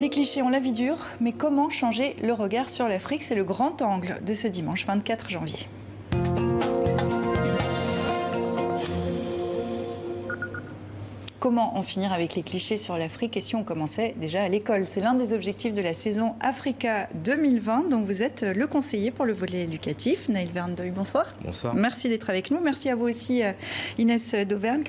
Les clichés ont la vie dure, mais comment changer le regard sur l'Afrique? C'est le grand angle de ce dimanche 24 janvier. Comment en finir avec les clichés sur l'Afrique et si on commençait déjà à l'école? C'est l'un des objectifs de la saison Africa 2020, dont vous êtes le conseiller pour le volet éducatif. Naïl Verndoy, bonsoir. Bonsoir. Merci d'être avec nous. Merci à vous aussi, Inès Dauvergne,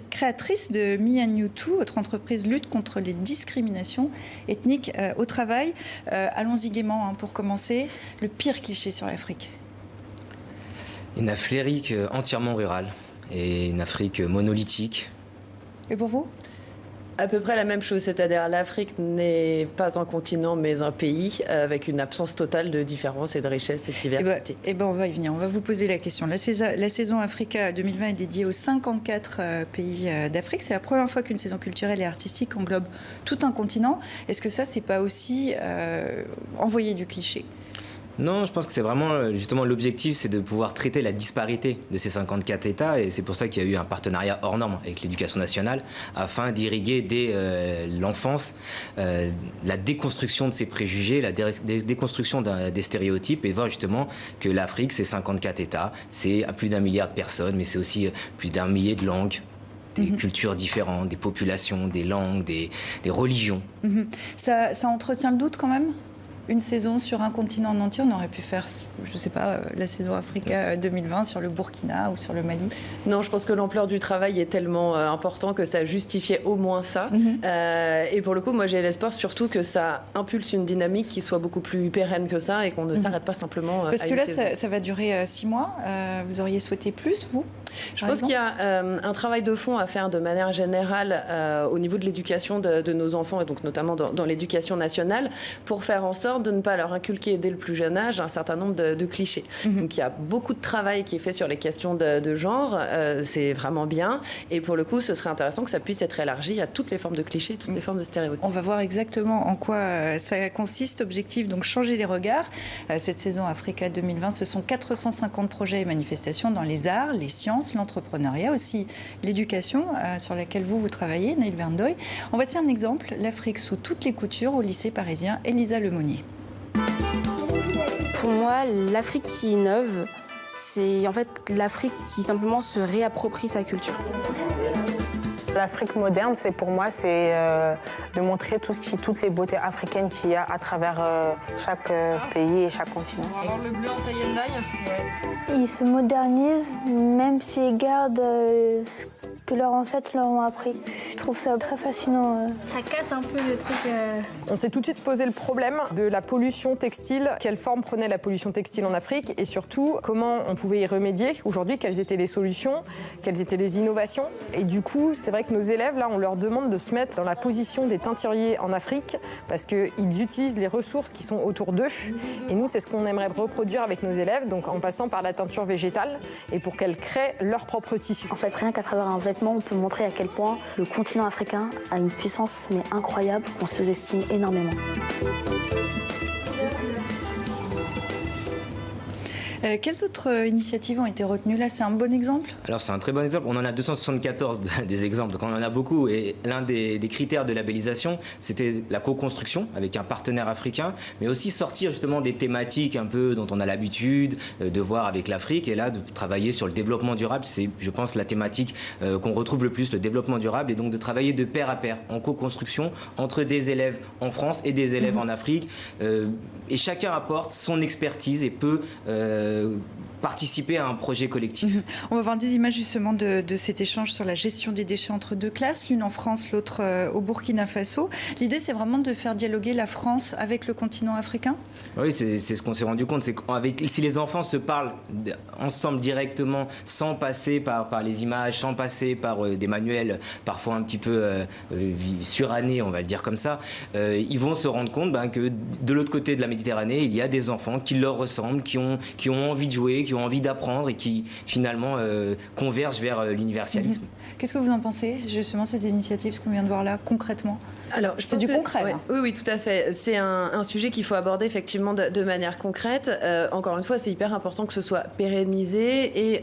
créatrice de Me and You Too. Votre entreprise lutte contre les discriminations ethniques au travail. Allons-y gaiement pour commencer. Le pire cliché sur l'Afrique? Une Afrique entièrement rurale et une Afrique monolithique. Et pour vous? À peu près la même chose, c'est-à-dire l'Afrique n'est pas un continent mais un pays avec une absence totale de différence et de richesse et de diversité. On va y venir, on va vous poser la question. La saison Africa 2020 est dédiée aux 54 pays d'Afrique. C'est la première fois qu'une saison culturelle et artistique englobe tout un continent. Est-ce que ça, c'est pas aussi envoyer du cliché? Non, je pense que c'est vraiment justement l'objectif, c'est de pouvoir traiter la disparité de ces 54 États et c'est pour ça qu'il y a eu un partenariat hors norme avec l'éducation nationale afin d'irriguer dès l'enfance la déconstruction de ces préjugés, la déconstruction des stéréotypes et voir justement que l'Afrique, c'est 54 États, c'est à plus d'1 milliard de personnes, mais c'est aussi plus d'1 millier de langues. Des cultures différentes, des populations, des langues, des religions. Ça entretient le doute quand même? Une saison sur un continent en entier, on aurait pu faire, je ne sais pas, la saison Africa 2020 sur le Burkina ou sur le Mali. Non, je pense que l'ampleur du travail est tellement important que ça justifiait au moins ça. Et pour le coup, moi j'ai l'espoir surtout que ça impulse une dynamique qui soit beaucoup plus pérenne que ça et qu'on ne s'arrête pas simplement à une saison. Parce que là, ça va durer 6 mois. Vous auriez souhaité plus, vous? Je pense qu'il y a un travail de fond à faire de manière générale au niveau de l'éducation de nos enfants et donc notamment dans l'éducation nationale pour faire en sorte de ne pas leur inculquer dès le plus jeune âge un certain nombre de clichés. Donc il y a beaucoup de travail qui est fait sur les questions de genre, c'est vraiment bien et pour le coup ce serait intéressant que ça puisse être élargi à toutes les formes de clichés, toutes les formes de stéréotypes. On va voir exactement en quoi ça consiste. Objectif, donc changer les regards. Cette saison Africa 2020, ce sont 450 projets et manifestations dans les arts, les sciences, l'entrepreneuriat, aussi l'éducation sur laquelle vous travaillez, Naïl Verndoy. On va voir un exemple, l'Afrique sous toutes les coutures au lycée parisien Elisa Lemonnier. Pour moi, l'Afrique qui innove, c'est en fait l'Afrique qui simplement se réapproprie sa culture. L'Afrique moderne, pour moi, c'est de montrer toutes les beautés africaines qu'il y a à travers chaque pays et chaque continent. On va avoir le bleu en taille d'ail. Ils se modernisent, même s'ils gardent ce que leurs ancêtres leur ont appris. Je trouve ça très fascinant. Ça casse un peu le truc. On s'est tout de suite posé le problème de la pollution textile. Quelle forme prenait la pollution textile en Afrique et surtout comment on pouvait y remédier aujourd'hui, quelles étaient les solutions, quelles étaient les innovations. Et du coup, c'est vrai que nos élèves, là, on leur demande de se mettre dans la position des teinturiers en Afrique parce qu'ils utilisent les ressources qui sont autour d'eux. Et nous, c'est ce qu'on aimerait reproduire avec nos élèves, donc en passant par la teinture végétale et pour qu'elles créent leur propre tissu. En fait, rien qu'à travers un vêtement, on peut montrer à quel point le continent africain a une puissance mais incroyable qu'on sous-estime énormément. Quelles autres initiatives ont été retenues? Là, c'est un bon exemple? Alors c'est un très bon exemple. On en a 274 des exemples, donc on en a beaucoup. Et l'un des critères de labellisation, c'était la co-construction avec un partenaire africain, mais aussi sortir justement des thématiques un peu dont on a l'habitude de voir avec l'Afrique. Et là, de travailler sur le développement durable, c'est, je pense, la thématique qu'on retrouve le plus, le développement durable. Et donc de travailler de pair à pair, en co-construction, entre des élèves en France et des élèves en Afrique. Et chacun apporte son expertise et peut participer à un projet collectif. On va voir des images justement de cet échange sur la gestion des déchets entre deux classes, l'une en France, l'autre au Burkina Faso. L'idée, c'est vraiment de faire dialoguer la France avec le continent africain? Oui, c'est ce qu'on s'est rendu compte, c'est que si les enfants se parlent ensemble directement, sans passer par les images, sans passer par des manuels parfois un petit peu surannés, on va le dire comme ça, ils vont se rendre compte que de l'autre côté de la Méditerranée, il y a des enfants qui leur ressemblent, qui ont envie de jouer, qui ont envie d'apprendre et qui finalement convergent vers l'universalisme. Qu'est-ce que vous en pensez, justement, ces initiatives, ce qu'on vient de voir là, concrètement? Alors, je pense du que, concret. Ouais, hein. oui, tout à fait. C'est un sujet qu'il faut aborder effectivement de manière concrète. Encore une fois, c'est hyper important que ce soit pérennisé et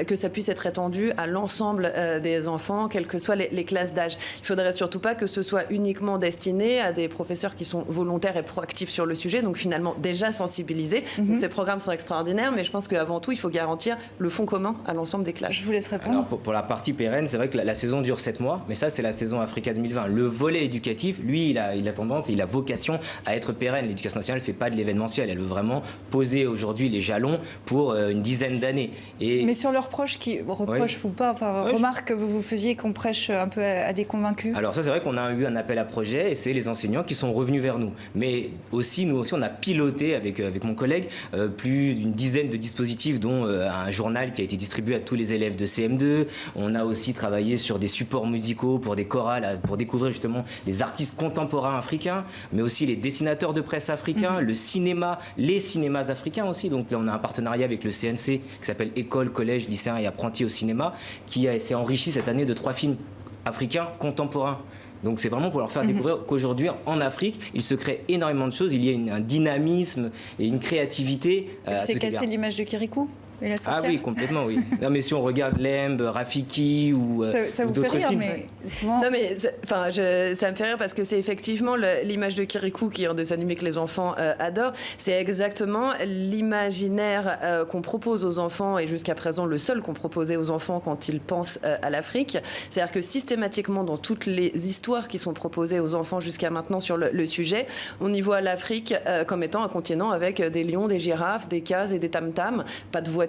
que ça puisse être étendu à l'ensemble des enfants, quelles que soient les classes d'âge. Il ne faudrait surtout pas que ce soit uniquement destiné à des professeurs qui sont volontaires et proactifs sur le sujet, donc finalement déjà sensibilisés. Donc, ces programmes sont extraordinaires, mais je pense qu'avant tout, il faut garantir le fonds commun à l'ensemble des classes. Je vous laisse répondre. Alors, pour la partie pérenne, c'est vrai que la saison dure 7 mois, mais ça, c'est la saison Africa 2020. Le volet éducatif, lui, il a tendance et il a vocation à être pérenne. L'éducation nationale ne fait pas de l'événementiel. Elle veut vraiment poser aujourd'hui les jalons pour une dizaine d'années. Mais sur leurs proches qui reprochent ou pas, remarque que vous faisiez qu'on prêche un peu à des convaincus. Alors ça, c'est vrai qu'on a eu un appel à projet et c'est les enseignants qui sont revenus vers nous. Mais aussi, nous aussi, on a piloté avec mon collègue plus d'une dizaine de dispositifs, dont un journal qui a été distribué à tous les élèves de CM2. On a aussi travaillé sur des supports musicaux pour des chorales, pour découvrir justement les artistes contemporains africains, mais aussi les dessinateurs de presse africains, le cinéma, les cinémas africains aussi. Donc là, on a un partenariat avec le CNC qui s'appelle École, Collège, Lycéens et Apprentis au cinéma, qui s'est enrichi cette année de 3 films africains contemporains. Donc c'est vraiment pour leur faire découvrir qu'aujourd'hui, en Afrique, il se crée énormément de choses. Il y a un dynamisme et une créativité. C'est casser l'image de Kirikou et la sorcière. Ah oui, complètement, oui. Non, mais si on regarde Lemb, Rafiki ou ça vous d'autres fait rire, films. mais souvent... Non mais ça me fait rire parce que c'est effectivement l'image de Kirikou qui est un dessin animé que les enfants adorent. C'est exactement l'imaginaire qu'on propose aux enfants et jusqu'à présent le seul qu'on proposait aux enfants quand ils pensent à l'Afrique. C'est-à-dire que systématiquement dans toutes les histoires qui sont proposées aux enfants jusqu'à maintenant sur le sujet, on y voit l'Afrique comme étant un continent avec des lions, des girafes, des cases et des tam-tams, pas de voitures,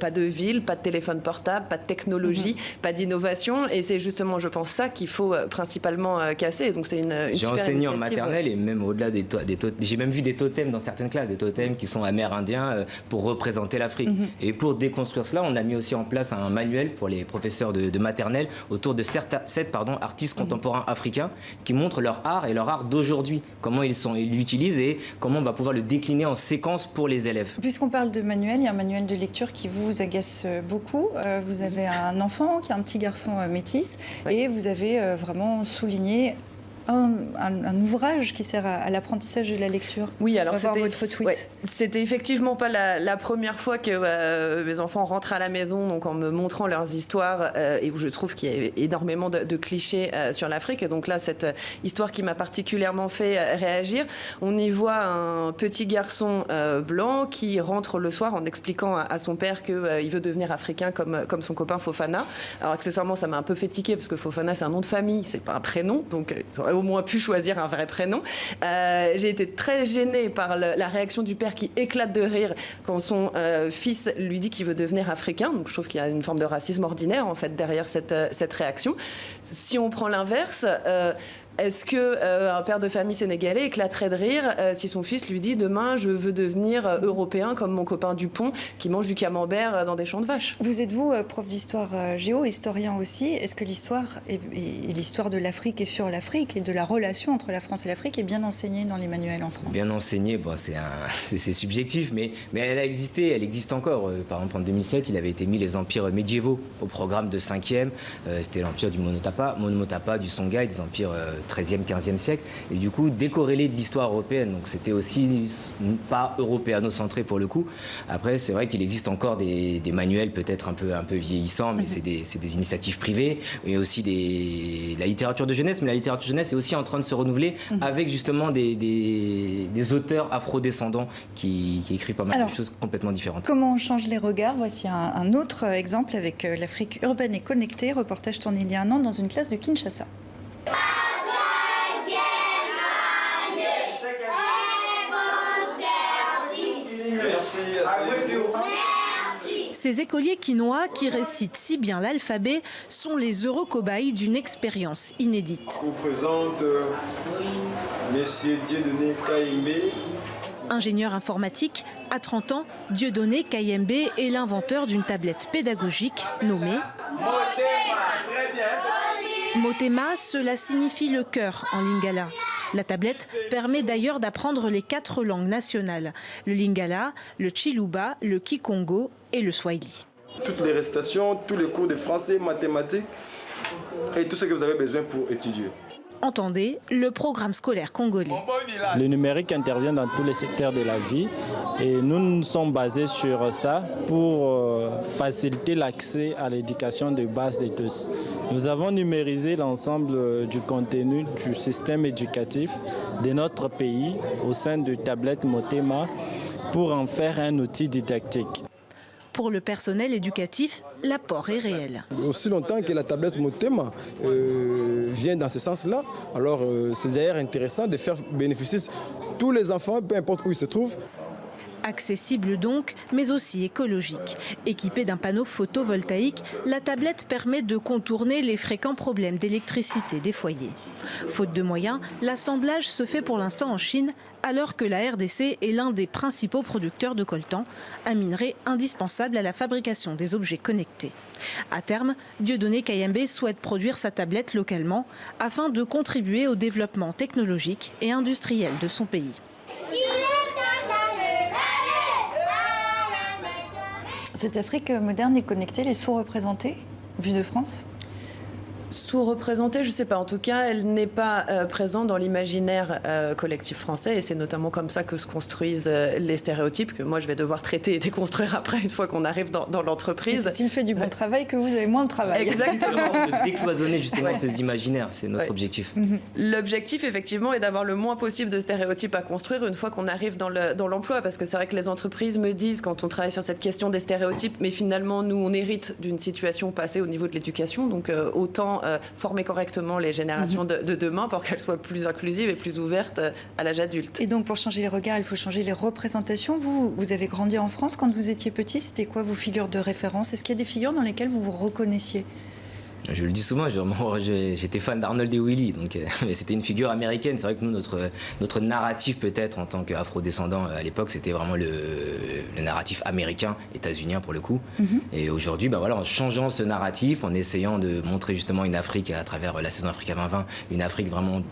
pas de ville, pas de téléphone portable, pas de technologie, pas d'innovation. Et c'est justement, je pense, ça qu'il faut principalement casser. Donc c'est une J'ai super enseigné en initiative, maternelle et même au-delà des totems. J'ai même vu des totems dans certaines classes, des totems qui sont amérindiens pour représenter l'Afrique. Et pour déconstruire cela, on a mis aussi en place un manuel pour les professeurs de maternelle autour de 7 artistes contemporains africains qui montrent leur art et leur art d'aujourd'hui, comment ils l'utilisent et comment on va pouvoir le décliner en séquence pour les élèves. Puisqu'on parle de manuel, il y a un manuel de lecture qui vous agace beaucoup. Vous avez un enfant qui est un petit garçon métis et vous avez vraiment souligné un ouvrage qui sert à l'apprentissage de la lecture. Oui, alors c'était votre tweet. Ouais, c'était effectivement pas la première fois que mes enfants rentrent à la maison, donc en me montrant leurs histoires et où je trouve qu'il y a énormément de clichés sur l'Afrique. Et donc là, cette histoire qui m'a particulièrement fait réagir, on y voit un petit garçon blanc qui rentre le soir en expliquant à son père qu'il veut devenir africain comme son copain Fofana. Alors accessoirement, ça m'a un peu fait tiquer parce que Fofana, c'est un nom de famille, c'est pas un prénom, donc ils auraient au moins pu choisir un vrai prénom. J'ai été très gênée par la réaction du père qui éclate de rire quand son fils lui dit qu'il veut devenir africain. Donc je trouve qu'il y a une forme de racisme ordinaire en fait derrière cette réaction. Si on prend l'inverse, est-ce qu'un père de famille sénégalais éclaterait de rire si son fils lui dit demain je veux devenir européen comme mon copain Dupont qui mange du camembert dans des champs de vaches? Vous êtes-vous prof d'histoire géo, historien aussi? Est-ce que l'histoire et l'histoire de l'Afrique et sur l'Afrique et de la relation entre la France et l'Afrique est bien enseignée dans les manuels en France? Bien enseignée, bon, c'est subjectif, mais elle a existé, elle existe encore. Par exemple, en 2007, il avait été mis les empires médiévaux au programme de 5e. C'était l'empire du Monomotapa, du Songhai, des empires 13e, 15e siècle, et du coup décorrélé de l'histoire européenne. Donc c'était aussi pas européano-centré pour le coup. Après, c'est vrai qu'il existe encore des manuels peut-être un peu vieillissants, mais c'est des initiatives privées, et aussi la littérature de jeunesse, mais la littérature de jeunesse est aussi en train de se renouveler avec justement des auteurs afro-descendants qui écrivent pas mal de choses complètement différentes. Comment on change les regards? Voici un autre exemple avec l'Afrique urbaine et connectée, reportage tourné il y a un an dans une classe de Kinshasa. Ces écoliers quinois qui récitent si bien l'alphabet sont les heureux cobayes d'une expérience inédite. Je vous présente Monsieur Dieudonné Kayembe. Ingénieur informatique, à 30 ans, Dieudonné Kayembe est l'inventeur d'une tablette pédagogique nommée Motema. Motema, cela signifie le cœur en lingala. La tablette permet d'ailleurs d'apprendre les 4 langues nationales, le lingala, le chiluba, le kikongo et le swahili. Toutes les récitations, tous les cours de français, mathématiques et tout ce que vous avez besoin pour étudier. Entendez le programme scolaire congolais. Le numérique intervient dans tous les secteurs de la vie et nous sommes basés sur ça pour faciliter l'accès à l'éducation de base de tous. Nous avons numérisé l'ensemble du contenu du système éducatif de notre pays au sein de Tablette Motema pour en faire un outil didactique. Pour le personnel éducatif, l'apport est réel. Aussi longtemps que la tablette Motema vient dans ce sens-là, alors c'est d'ailleurs intéressant de faire bénéficier tous les enfants, peu importe où ils se trouvent. Accessible donc, mais aussi écologique. Équipée d'un panneau photovoltaïque, la tablette permet de contourner les fréquents problèmes d'électricité des foyers. Faute de moyens, l'assemblage se fait pour l'instant en Chine, alors que la RDC est l'un des principaux producteurs de coltan, un minerai indispensable à la fabrication des objets connectés. À terme, Dieudonné Kayembe souhaite produire sa tablette localement afin de contribuer au développement technologique et industriel de son pays. Cette Afrique moderne et connectée, elle est sous-représentée, vue de France ? Sous-représentée, je ne sais pas. En tout cas, elle n'est pas présente dans l'imaginaire collectif français. Et c'est notamment comme ça que se construisent les stéréotypes que moi, je vais devoir traiter et déconstruire après, une fois qu'on arrive dans l'entreprise. S'il fait du bon travail, que vous avez moins de travail. Exactement. De décloisonner justement ces imaginaires, c'est notre objectif. L'objectif, effectivement, est d'avoir le moins possible de stéréotypes à construire une fois qu'on arrive dans l'emploi. Parce que c'est vrai que les entreprises me disent, quand on travaille sur cette question des stéréotypes, mais finalement, nous, on hérite d'une situation passée au niveau de l'éducation. Donc, autant former correctement les générations de demain pour qu'elles soient plus inclusives et plus ouvertes à l'âge adulte. Et donc pour changer les regards, il faut changer les représentations. Vous avez grandi en France quand vous étiez petit, c'était quoi vos figures de référence? Est-ce qu'il y a des figures dans lesquelles vous vous reconnaissiez? Je le dis souvent, j'étais fan d'Arnold et Willy, donc mais c'était une figure américaine. C'est vrai que nous, notre narratif peut-être en tant qu'afro-descendant à l'époque, c'était vraiment le narratif américain, états-unien pour le coup. Et aujourd'hui, en changeant ce narratif, en essayant de montrer justement une Afrique à travers la saison Africa 2020, une Afrique vraiment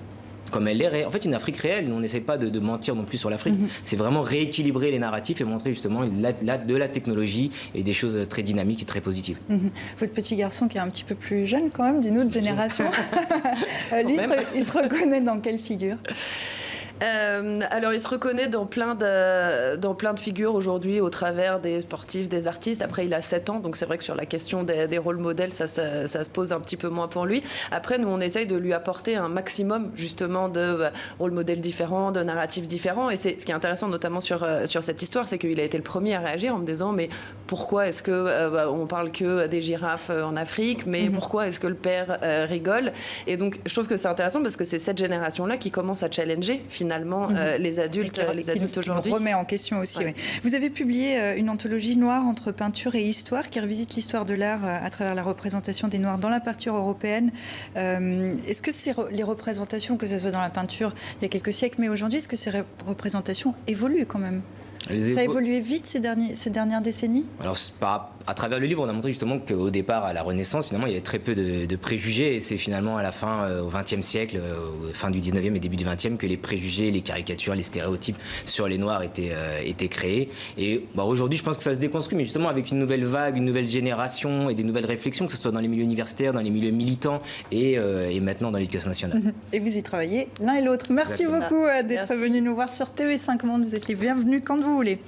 comme elle est, en fait une Afrique réelle. On n'essaie pas de mentir non plus sur l'Afrique. C'est vraiment rééquilibrer les narratifs et montrer justement de la technologie et des choses très dynamiques et très positives. Votre petit garçon qui est un petit peu plus jeune quand même, d'une autre génération, lui, il se reconnaît dans quelle figure? Alors, il se reconnaît dans plein de figures aujourd'hui au travers des sportifs, des artistes. Après, il a 7 ans, donc c'est vrai que sur la question des rôles modèles, ça se pose un petit peu moins pour lui. Après, nous, on essaye de lui apporter un maximum justement de rôles modèles différents, de narratifs différents. Et ce qui est intéressant, notamment sur cette histoire, c'est qu'il a été le premier à réagir en me disant mais pourquoi est-ce que on parle que des girafes en Afrique, mais pourquoi est-ce que le père rigole? Et donc, je trouve que c'est intéressant parce que c'est cette génération-là qui commence à challenger finalement les adultes aujourd'hui. Remet en question aussi. Oui. Vous avez publié une anthologie Noir entre peinture et histoire qui revisite l'histoire de l'art à travers la représentation des Noirs dans la peinture européenne. Est-ce que les représentations, que ce soit dans la peinture il y a quelques siècles, mais aujourd'hui, est-ce que ces représentations évoluent quand même? Ça a évolué vite ces dernières décennies? Alors, à travers le livre, on a montré justement qu'au départ, à la Renaissance, finalement, il y avait très peu de préjugés. Et c'est finalement à la fin, au XXe siècle, fin du XIXe et début du XXe, que les préjugés, les caricatures, les stéréotypes sur les Noirs étaient créés. Et aujourd'hui, je pense que ça se déconstruit, mais justement avec une nouvelle vague, une nouvelle génération et des nouvelles réflexions, que ce soit dans les milieux universitaires, dans les milieux militants et maintenant dans l'éducation nationale. Et vous y travaillez l'un et l'autre. Merci beaucoup d'être venu nous voir sur TV5 Monde. Vous êtes les bienvenus quand vous voulez.